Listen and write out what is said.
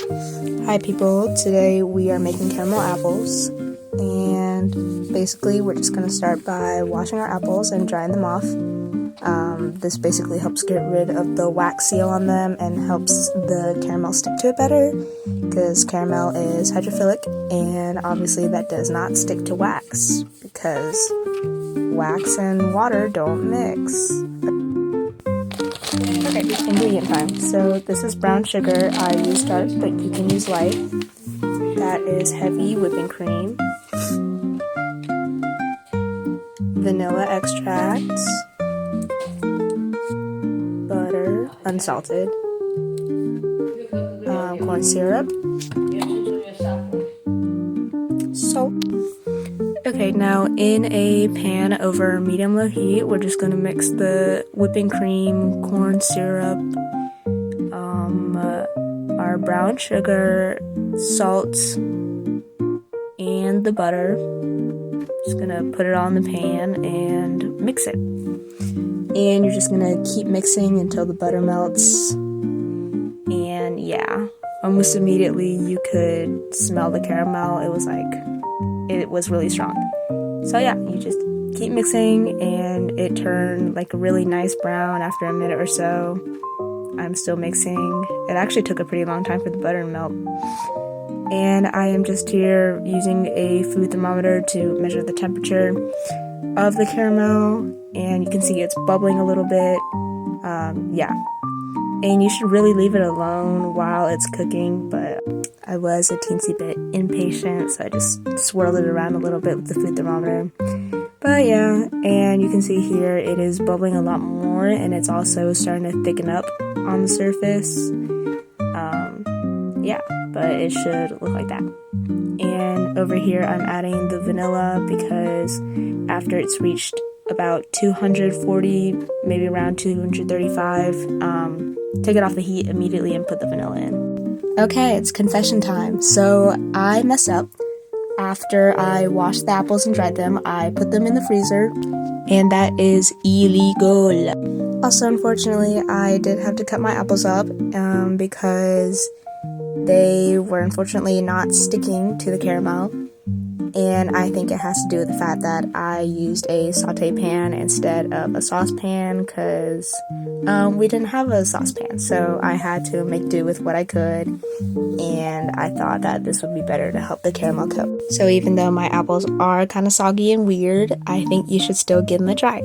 Hi people, today we are making caramel apples, and basically we're just going to start by washing our apples and drying them off. This basically helps get rid of the wax seal on them and helps the caramel stick to it better, because caramel is hydrophilic and obviously that does not stick to wax because wax and water don't mix. Okay, ingredient time. So this is brown sugar. I use dark, but you can use light. That is heavy whipping cream. Vanilla extract. Butter, unsalted. Corn syrup. Salt. Okay, now in a pan over medium-low heat, we're just going to mix the whipping cream, corn syrup, our brown sugar, salt, and the butter. Just going to put it all in the pan and mix it. And you're just going to keep mixing until the butter melts. And yeah, almost immediately you could smell the caramel. It was really strong. So yeah, you just keep mixing and it turned like a really nice brown after a minute or so. I'm still mixing. It actually took a pretty long time for the butter to melt. And I am just here using a food thermometer to measure the temperature of the caramel, and you can see it's bubbling a little bit. Yeah. And you should really leave it alone while it's cooking, but I was a teensy bit impatient, so I just swirled it around a little bit with the food thermometer. But yeah, and you can see here it is bubbling a lot more, and it's also starting to thicken up on the surface. Yeah, but it should look like that. And over here I'm adding the vanilla because after it's reached about 240, maybe around 235, take it off the heat immediately and put the vanilla in. Okay, it's confession time. So I messed up. After I washed the apples and dried them, I put them in the freezer, and that is illegal. Also, unfortunately, I did have to cut my apples up because they were unfortunately not sticking to the caramel. And I think it has to do with the fact that I used a saute pan instead of a saucepan because we didn't have a saucepan, so I had to make do with what I could, and I thought that this would be better to help the caramel coat. So even though my apples are kind of soggy and weird, I think you should still give them a try.